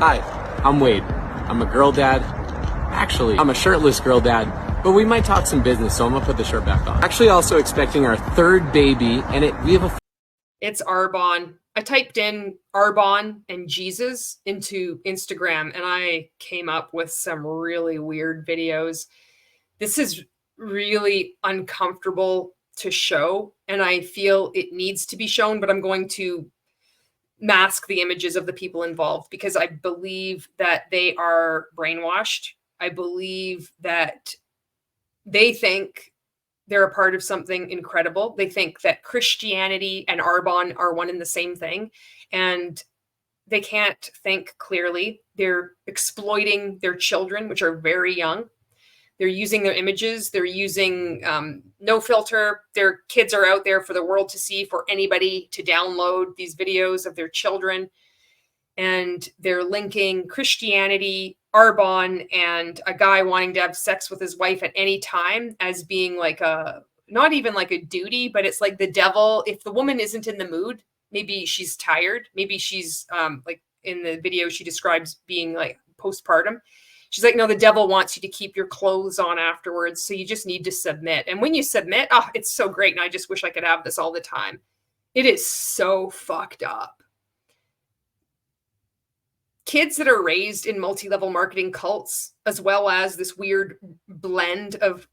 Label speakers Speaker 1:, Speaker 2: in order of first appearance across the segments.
Speaker 1: Hi, I'm Wade. I'm a girl dad. Actually, I'm a shirtless girl dad, but we might talk some business, so I'm gonna put the shirt back on. Actually, also expecting our third baby, and we have a...
Speaker 2: It's Arbonne. I typed in Arbonne and Jesus into Instagram, and I came up with some really weird videos. This is really uncomfortable to show, and I feel it needs to be shown, but I'm going to mask the images of the people involved because I believe that they are brainwashed. I believe that they think they're a part of something incredible. They think that Christianity and Arbonne are one and the same thing, and they can't think clearly. They're exploiting their children, which are very young. They're using their images. They're using no filter. Their kids are out there for the world to see, for anybody to download these videos of their children. And they're linking Christianity, Arbonne, and a guy wanting to have sex with his wife at any time as being like not even like a duty, but it's like the devil. If the woman isn't in the mood, maybe she's tired. Maybe she's like in the video, she describes being like postpartum. She's like, no, the devil wants you to keep your clothes on afterwards. So you just need to submit. And when you submit, oh, it's so great. And I just wish I could have this all the time. It is so fucked up. Kids that are raised in multi-level marketing cults, as well as this weird blend of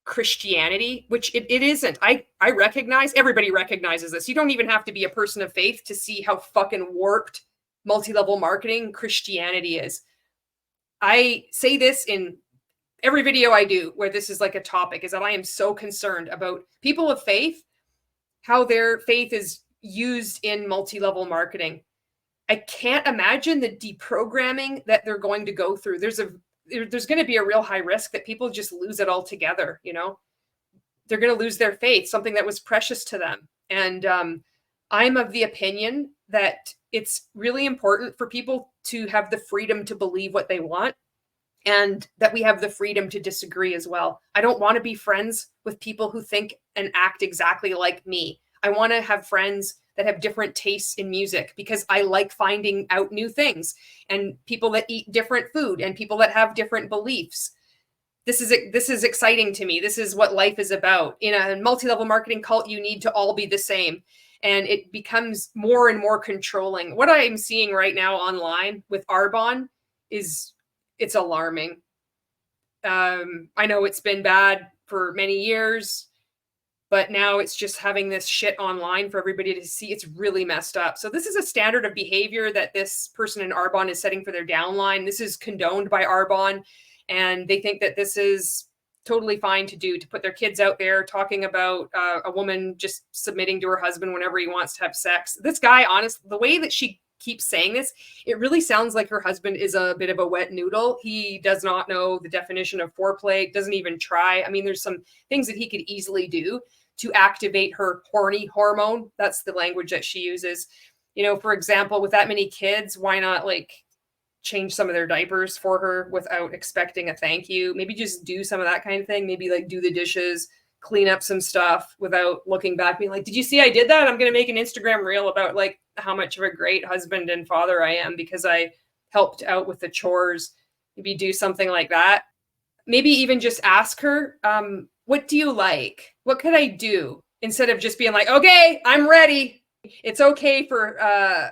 Speaker 2: Christianity, which it isn't. I recognize, everybody recognizes this. You don't even have to be a person of faith to see how fucking warped multi-level marketing Christianity is. I say this in every video I do where this is like a topic, is that I am so concerned about people of faith, how their faith is used in multi-level marketing. I can't imagine the deprogramming that they're going to go through. There's going to be a real high risk that people just lose it altogether. You know, they're going to lose their faith, something that was precious to them. And I'm of the opinion that it's really important for people to have the freedom to believe what they want, and that we have the freedom to disagree as well. I don't want to be friends with people who think and act exactly like me. I want to have friends that have different tastes in music, because I like finding out new things, and people that eat different food, and people that have different beliefs. This is exciting to me. This is what life is about. In a multi-level marketing cult, you need to all be the same. And it becomes more and more controlling. What I'm seeing right now online with Arbonne it's alarming. I know it's been bad for many years, but now it's just having this shit online for everybody to see. It's really messed up. So this is a standard of behavior that this person in Arbonne is setting for their downline. This is condoned by Arbonne, and they think that this is totally fine to do, to put their kids out there talking about a woman just submitting to her husband whenever he wants to have sex. This guy, honestly, the way that she keeps saying this, it really sounds like her husband is a bit of a wet noodle. He does not know the definition of foreplay, doesn't even try. I mean, there's some things that he could easily do to activate her horny hormone. That's the language that she uses. You know, for example, with that many kids, why not like change some of their diapers for her without expecting a thank you? Maybe just do some of that kind of thing. Maybe like do the dishes, clean up some stuff without looking back, being like, did you see I did that? I'm going to make an Instagram reel about like how much of a great husband and father I am because I helped out with the chores. Maybe do something like that. Maybe even just ask her, what do you like? What could I do? Instead of just being like, okay, I'm ready. It's okay for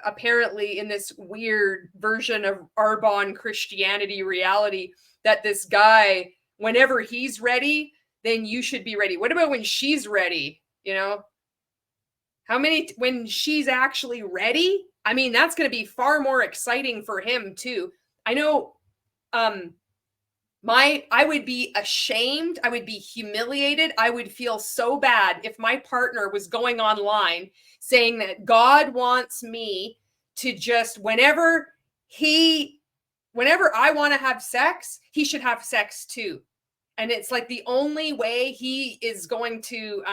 Speaker 2: apparently in this weird version of Arbonne Christianity reality that this guy, whenever he's ready, then you should be ready. What about when she's ready? You know, when she's actually ready? I mean, that's going to be far more exciting for him too. I know, I would be ashamed. I would be humiliated. I would feel so bad if my partner was going online saying that God wants me to just, whenever I want to have sex, he should have sex too. And it's like the only way he is going to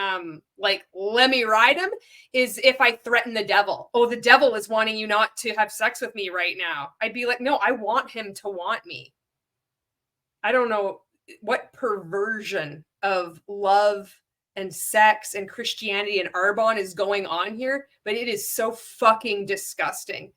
Speaker 2: like let me ride him is if I threaten the devil. Oh, the devil is wanting you not to have sex with me right now. I'd be like, no, I want him to want me. I don't know what perversion of love and sex and Christianity and Arbonne is going on here, but it is so fucking disgusting.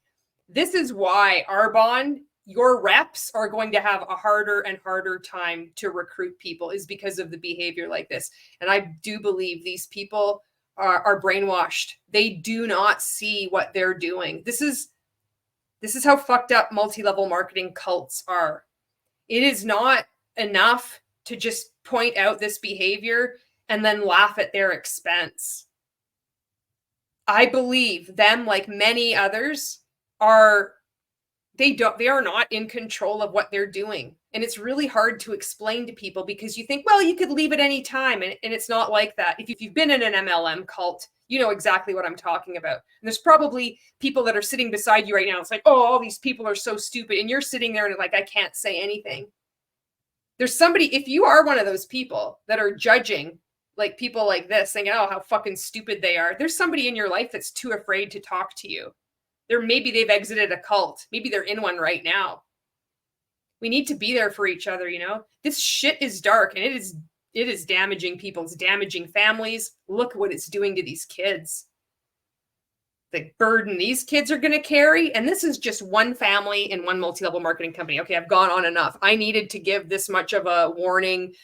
Speaker 2: This is why Arbonne your reps are going to have a harder and harder time to recruit people is because of the behavior like this. And I do believe these people are brainwashed. They do not see what they're doing. This is how fucked up multi-level marketing cults are. It is not enough to just point out this behavior and then laugh at their expense. I believe them, like many others, they are not in control of what they're doing. And it's really hard to explain to people because you think, well, you could leave at any time. And it's not like that. If you've been in an MLM cult, you know exactly what I'm talking about. And there's probably people that are sitting beside you right now. It's like, oh, all these people are so stupid. And you're sitting there and like, I can't say anything. There's somebody, if you are one of those people that are judging like people like this, saying, oh, how fucking stupid they are. There's somebody in your life that's too afraid to talk to you. Maybe they've exited a cult. Maybe they're in one right now. We need to be there for each other, you know? This shit is dark and it is damaging people. It's damaging families. Look what it's doing to these kids. The burden these kids are going to carry. And this is just one family in one multi-level marketing company. Okay, I've gone on enough. I needed to give this much of a warning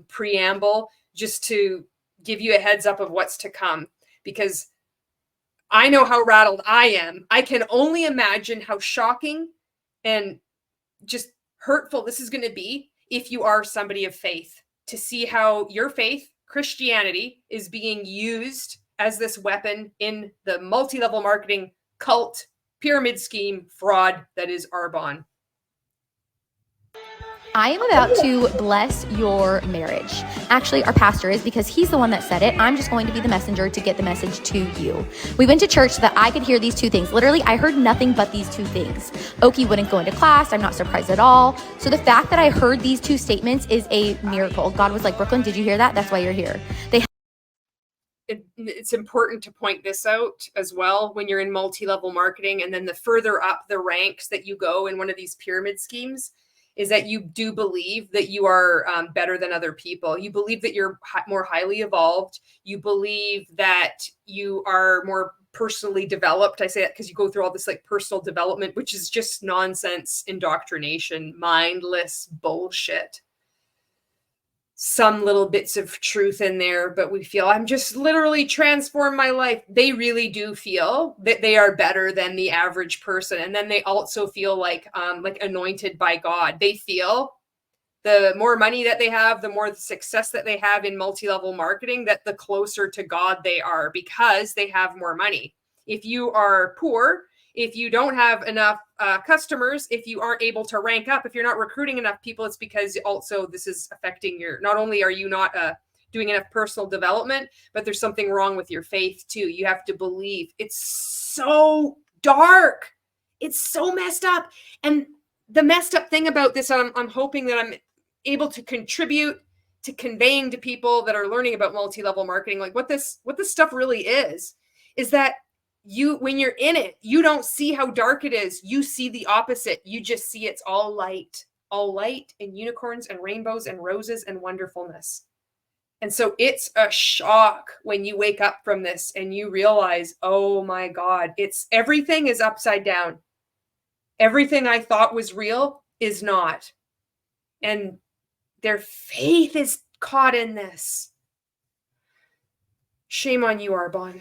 Speaker 2: preamble just to give you a heads up of what's to come, because I know how rattled I am. I can only imagine how shocking and just hurtful this is going to be if you are somebody of faith, to see how your faith, Christianity, is being used as this weapon in the multi-level marketing cult pyramid scheme fraud that is Arbonne.
Speaker 3: I am about to bless your marriage. Actually, our pastor is, because he's the one that said it. I'm just going to be the messenger to get the message to you. We went to church so that I could hear these two things. Literally, I heard nothing but these two things. Oki wouldn't go into class. I'm not surprised at all. So the fact that I heard these two statements is a miracle. God was like, Brooklyn, did you hear that? That's why you're here.
Speaker 2: It's important to point this out as well when you're in multi-level marketing, and then the further up the ranks that you go in one of these pyramid schemes, is that you do believe that you are better than other people. You believe that you're more highly evolved. You believe that you are more personally developed. I say that because you go through all this like personal development, which is just nonsense indoctrination, mindless bullshit. Some little bits of truth in there, but we feel I'm just literally transformed my life. They really do feel that they are better than the average person. And then they also feel like anointed by God. They feel the more money that they have, the more success that they have in multi-level marketing, that the closer to God they are because they have more money. If you are poor, if you don't have enough customers, if you aren't able to rank up, if you're not recruiting enough people, it's because also this is affecting not only are you not doing enough personal development, but there's something wrong with your faith too. You have to believe. It's so dark. It's so messed up. And the messed up thing about this, I'm hoping that I'm able to contribute to conveying to people that are learning about multi-level marketing, like what this stuff really is that when you're in it, you don't see how dark it is. You see the opposite. You just see it's all light and unicorns and rainbows and roses and wonderfulness. And so it's a shock when you wake up from this and you realize, oh my God, everything is upside down. Everything I thought was real is not. And their faith is caught in this. Shame on you, Arbonne.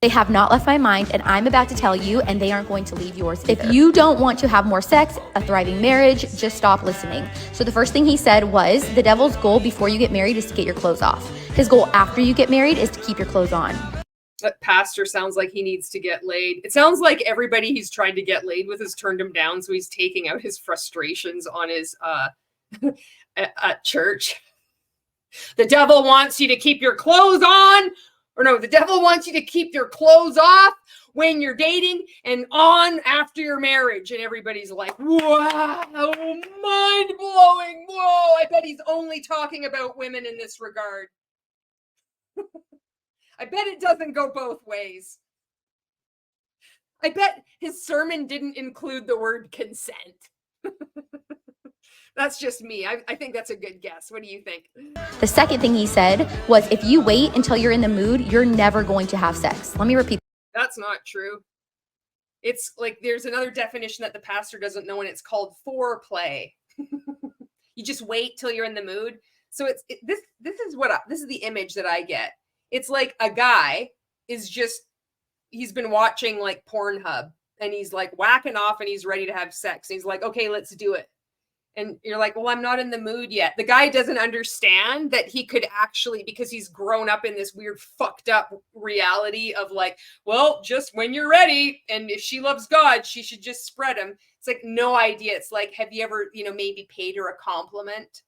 Speaker 3: They have not left my mind, and I'm about to tell you, and they aren't going to leave yours either. If you don't want to have more sex, a thriving marriage, just stop listening. So the first thing he said was, the devil's goal before you get married is to get your clothes off. His goal after you get married is to keep your clothes on.
Speaker 2: That pastor sounds like he needs to get laid. It sounds like everybody he's trying to get laid with has turned him down, so he's taking out his frustrations on his at church. The devil wants you to keep your clothes on. Or no, the devil wants you to keep your clothes off when you're dating and on after your marriage. And everybody's like, wow, mind blowing. Whoa, I bet he's only talking about women in this regard. I bet it doesn't go both ways. I bet his sermon didn't include the word consent. That's just me. I think that's a good guess. What do you think?
Speaker 3: The second thing he said was, if you wait until you're in the mood, you're never going to have sex. Let me repeat.
Speaker 2: That's not true. It's like there's another definition that the pastor doesn't know, and it's called foreplay. You just wait till you're in the mood. So this is the image that I get. It's like a guy is just, he's been watching like Pornhub and he's like whacking off and he's ready to have sex. And he's like, okay, let's do it. And you're like, well, I'm not in the mood yet. The guy doesn't understand that he could actually, because he's grown up in this weird fucked up reality of like, well, just when you're ready. And if she loves God, she should just spread him. It's like, no idea. It's like, have you ever, maybe paid her a compliment?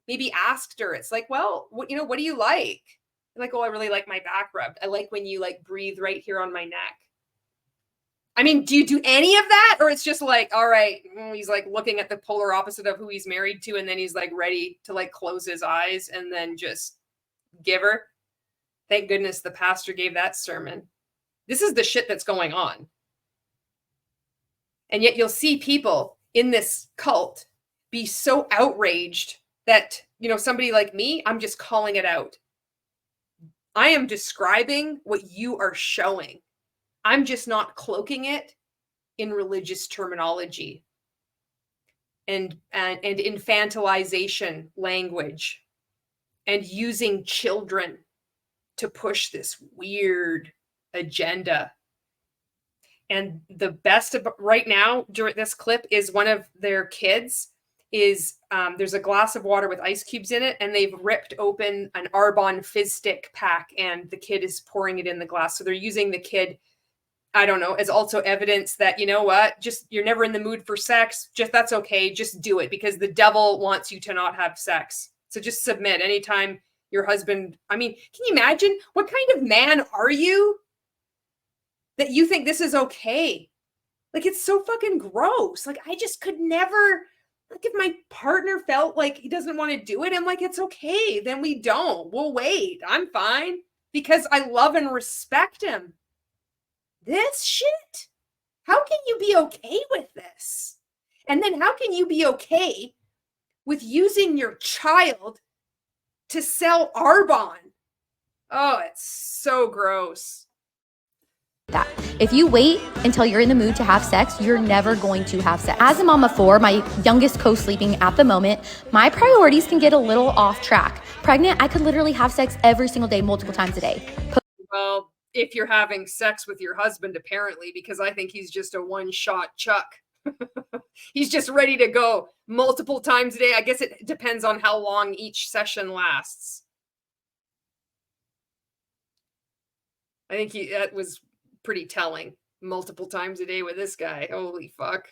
Speaker 2: Maybe asked her. It's like, well, what do you like? Like, oh, I really like my back rubbed. I like when you like breathe right here on my neck. I mean, do you do any of that? Or it's just like, all right, he's like looking at the polar opposite of who he's married to. And then he's like ready to like close his eyes and then just give her. Thank goodness the pastor gave that sermon. This is the shit that's going on. And yet you'll see people in this cult be so outraged that, somebody like me, I'm just calling it out. I am describing what you are showing. I'm just not cloaking it in religious terminology and infantilization language and using children to push this weird agenda. And the best of right now during this clip is one of their kids is there's a glass of water with ice cubes in it, and they've ripped open an Arbonne fizz stick pack, and the kid is pouring it in the glass. So they're using the kid, I don't know, as also evidence that, just you're never in the mood for sex. Just that's okay. Just do it because the devil wants you to not have sex. So just submit anytime your husband. I mean, can you imagine what kind of man are you that you think this is okay? Like, it's so fucking gross. Like, I just could never, like, if my partner felt like he doesn't want to do it, I'm like, it's okay. Then we don't. We'll wait. I'm fine because I love and respect him. This shit? How can you be okay with this? And then how can you be okay with using your child to sell Arbonne? Oh, it's so gross.
Speaker 3: That if you wait until you're in the mood to have sex, you're never going to have sex. As a mom of 4, my youngest co-sleeping at the moment, my priorities can get a little off track. Pregnant, I could literally have sex every single day, multiple times a day.
Speaker 2: Well, if you're having sex with your husband, apparently, because I think he's just a one-shot Chuck. He's just ready to go multiple times a day. I guess it depends on how long each session lasts. I think that was pretty telling. Multiple times a day with this guy. Holy fuck.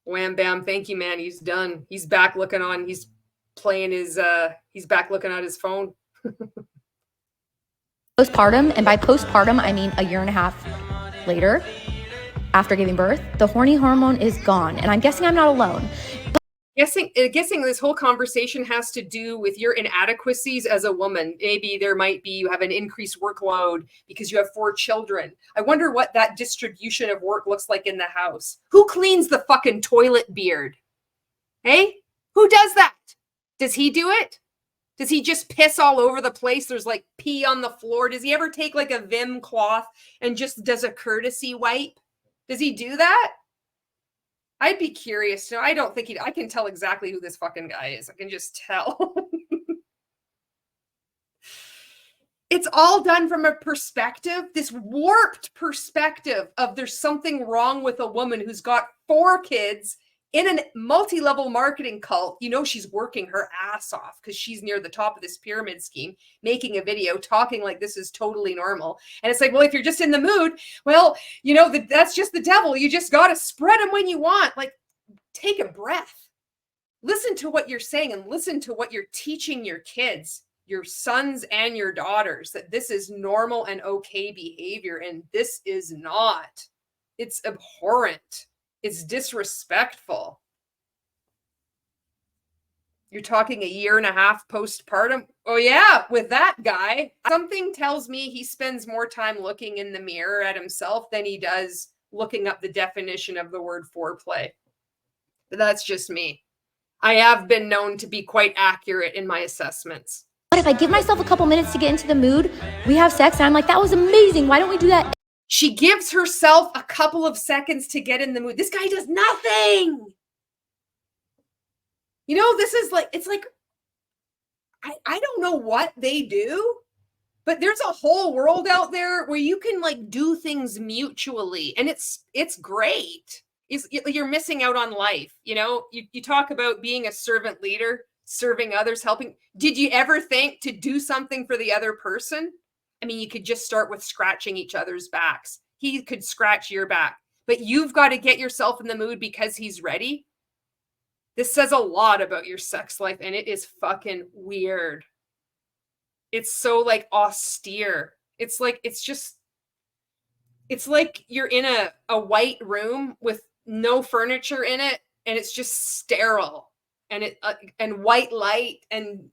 Speaker 2: Wham bam. Thank you, man. He's done. He's back looking on. He's playing his, he's back looking at his phone.
Speaker 3: Postpartum, and by postpartum, I mean a year and a half later, after giving birth, the horny hormone is gone. And I'm guessing I'm not alone.
Speaker 2: Guessing this whole conversation has to do with your inadequacies as a woman. Maybe you have an increased workload because you have 4 children. I wonder what that distribution of work looks like in the house. Who cleans the fucking toilet beard? Hey, who does that? Does he do it? Does he just piss all over the place? There's like pee on the floor. Does he ever take like a Vim cloth and just does a courtesy wipe? Does he do that? I'd be curious to know. I don't think I can tell exactly who this fucking guy is. I can just tell. It's all done from a perspective, this warped perspective of there's something wrong with a woman who's got 4 kids in a multi-level marketing cult. She's working her ass off because she's near the top of this pyramid scheme, making a video talking like this is totally normal. And it's like, well, if you're just in the mood, well, that's just the devil. You just got to spread them when you want. Like, take a breath. Listen to what you're saying and listen to what you're teaching your kids, your sons and your daughters, that this is normal and okay behavior. And this is not. It's abhorrent. It's disrespectful. You're talking a year and a half postpartum. Oh yeah, with that guy. Something tells me he spends more time looking in the mirror at himself than he does looking up the definition of the word foreplay. But that's just me. I have been known to be quite accurate in my assessments.
Speaker 3: But if I give myself a couple minutes to get into the mood, we have sex, and I'm like, that was amazing. Why don't we do that
Speaker 2: She gives herself a couple of seconds to get in the mood. This guy does nothing. You know, this is like, it's like, I don't know what they do, but there's a whole world out there where you can like do things mutually, and it's great. You're missing out on life. You know, you talk about being a servant leader, serving others, helping. Did you ever think to do something for the other person? I mean, you could just start with scratching each other's backs. He could scratch your back, but you've got to get yourself in the mood because he's ready. This says a lot about your sex life, and it is fucking weird. It's so like austere. It's like, it's like you're in a white room with no furniture in it, and it's just sterile, and and white light, and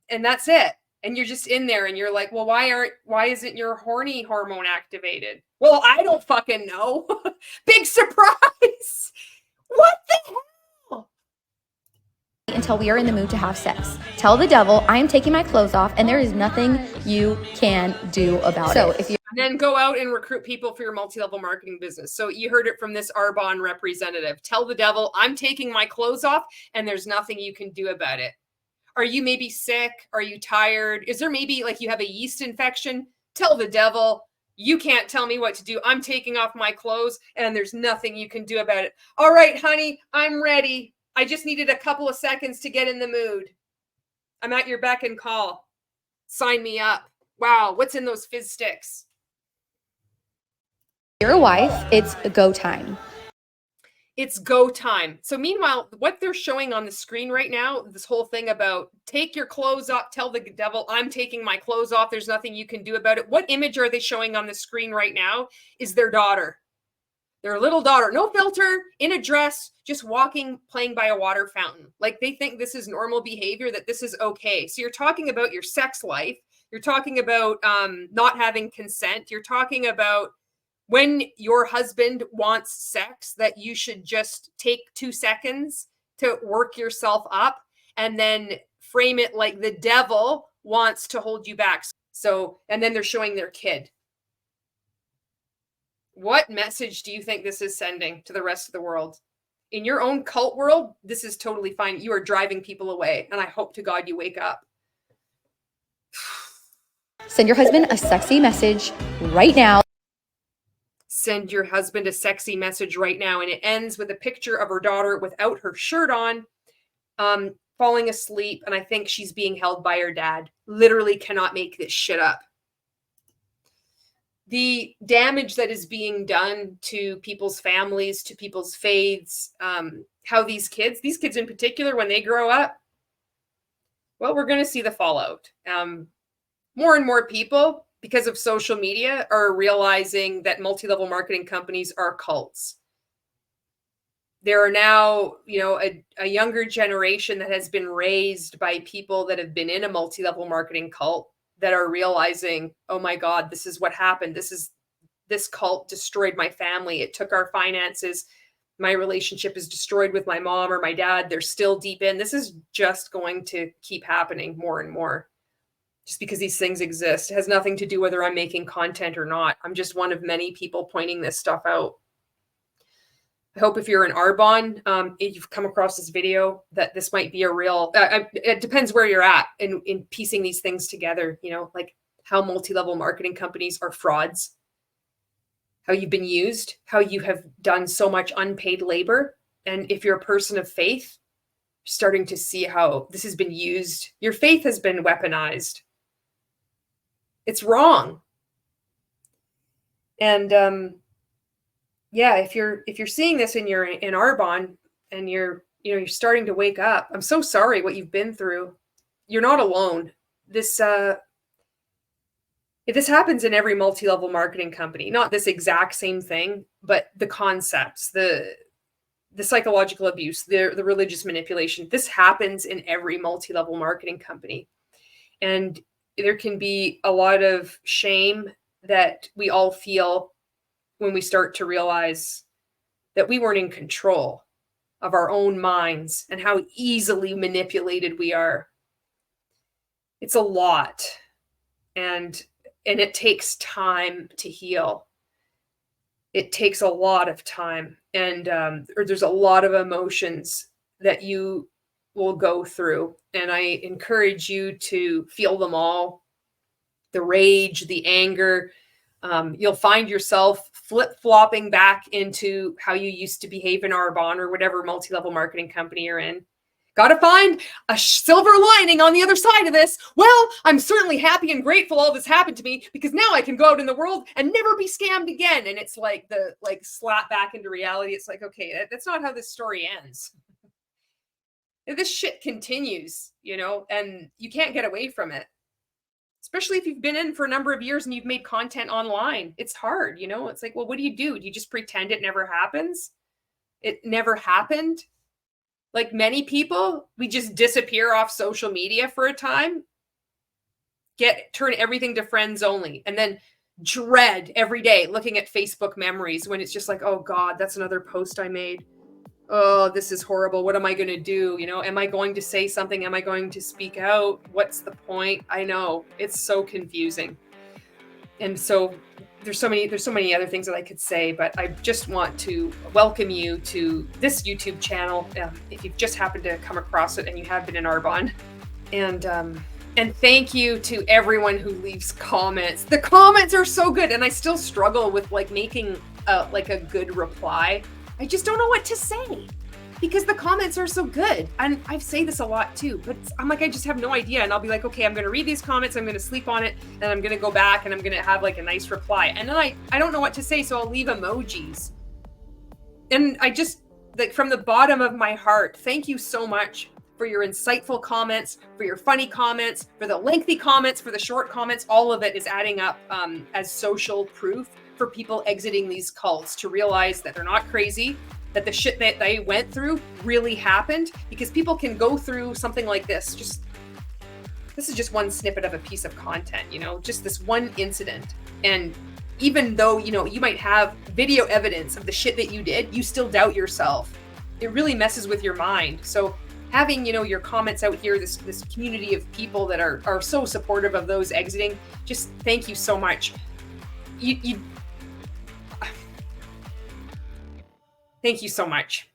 Speaker 2: that's it. And you're just in there, and you're like, well, why isn't your horny hormone activated? Well, I don't fucking know. Big surprise. What the hell?
Speaker 3: Until we are in the mood to have sex. Tell the devil, I am taking my clothes off, and there is nothing you can do about it. So if you
Speaker 2: And then go out and recruit people for your multi-level marketing business. So you heard it from this Arbonne representative. Tell the devil, I'm taking my clothes off, and there's nothing you can do about it. Are you maybe sick? Are you tired? Is there maybe like you have a yeast infection? Tell the devil, you can't tell me what to do. I'm taking off my clothes, and there's nothing you can do about it. All right, honey, I'm ready. I just needed a couple of seconds to get in the mood. I'm at your beck and call. Sign me up. Wow, what's in those fizz sticks?
Speaker 3: you're a wife, it's go time.
Speaker 2: It's go time. So meanwhile, what they're showing on the screen right now, this whole thing about take your clothes off, tell the devil, I'm taking my clothes off, there's nothing you can do about it. What image are they showing on the screen right now is their daughter. Their little daughter, no filter, in a dress, just walking, playing by a water fountain. Like they think this is normal behavior, that this is okay. So you're talking about your sex life. You're talking about not having consent. You're talking about when your husband wants sex, that you should just take 2 seconds to work yourself up and then frame it like the devil wants to hold you back. So, and then they're showing their kid. What message do you think this is sending to the rest of the world? In your own cult world, this is totally fine. You are driving people away, and I hope to God you wake up.
Speaker 3: Send your husband a sexy message right now.
Speaker 2: Send your husband a sexy message right now. And it ends with a picture of her daughter without her shirt on, falling asleep. And I think she's being held by her dad. Literally cannot make this shit up. The damage that is being done to people's families, to people's faiths, how these kids in particular, when they grow up, well, we're going to see the fallout. More and more people, because of social media, are realizing that multi-level marketing companies are cults. There are now, a younger generation that has been raised by people that have been in a multi-level marketing cult that are realizing, oh my God, this is what happened. This cult destroyed my family. It took our finances. My relationship is destroyed with my mom or my dad. They're still deep in. This is just going to keep happening more and more. Just because these things exist. It has nothing to do whether I'm making content or not. I'm just one of many people pointing this stuff out. I hope if you're an Arbonne, if you've come across this video, that this might be a real, it depends where you're at in piecing these things together, like how multi-level marketing companies are frauds, how you've been used, how you have done so much unpaid labor. And if you're a person of faith, you're starting to see how this has been used. Your faith has been weaponized. It's wrong. And yeah, if you're seeing this and you're in Arbonne and you're starting to wake up, I'm so sorry what you've been through. You're not alone. This happens in every multi-level marketing company, not this exact same thing, but the concepts, the psychological abuse, the religious manipulation. This happens in every multi-level marketing company. And there can be a lot of shame that we all feel when we start to realize that we weren't in control of our own minds and how easily manipulated we are. It's a lot. And And it takes time to heal. It takes a lot of time. And there's a lot of emotions that you will go through. And I encourage you to feel them all. The rage, the anger. You'll find yourself flip-flopping back into how you used to behave in Arbonne or whatever multi-level marketing company you're in. Got to find a silver lining on the other side of this. Well, I'm certainly happy and grateful all this happened to me because now I can go out in the world and never be scammed again. And it's like the slap back into reality. It's like, okay, that's not how this story ends. This shit continues, you know, and you can't get away from it. Especially if you've been in for a number of years and you've made content online. It's hard, you know? It's like, well, what do? Do you just pretend it never happens? It never happened? Like many people, we just disappear off social media for a time, turn everything to friends only, and then dread every day looking at Facebook memories when it's just like, oh God, that's another post I made. Oh, this is horrible. What am I going to do? You know, am I going to say something? Am I going to speak out? What's the point? I know it's so confusing. And so there's so many other things that I could say, but I just want to welcome you to this YouTube channel. If you've just happened to come across it and you have been in Arbonne, and thank you to everyone who leaves comments. The comments are so good. And I still struggle with making a good reply. I just don't know what to say because the comments are so good. And I say this a lot too, but I'm like, I just have no idea. And I'll be like, okay, I'm going to read these comments. I'm going to sleep on it. And I'm going to go back and I'm going to have a nice reply. And then I don't know what to say. So I'll leave emojis. And I just from the bottom of my heart, thank you so much for your insightful comments, for your funny comments, for the lengthy comments, for the short comments. All of it is adding up as social proof for people exiting these cults to realize that they're not crazy, that the shit that they went through really happened, because people can go through something like this. This is just one snippet of a piece of content, you know, just this one incident. And even though, you know, you might have video evidence of the shit that you did, you still doubt yourself. It really messes with your mind. So having, you know, your comments out here, this community of people that are so supportive of those exiting, just thank you so much. Thank you so much.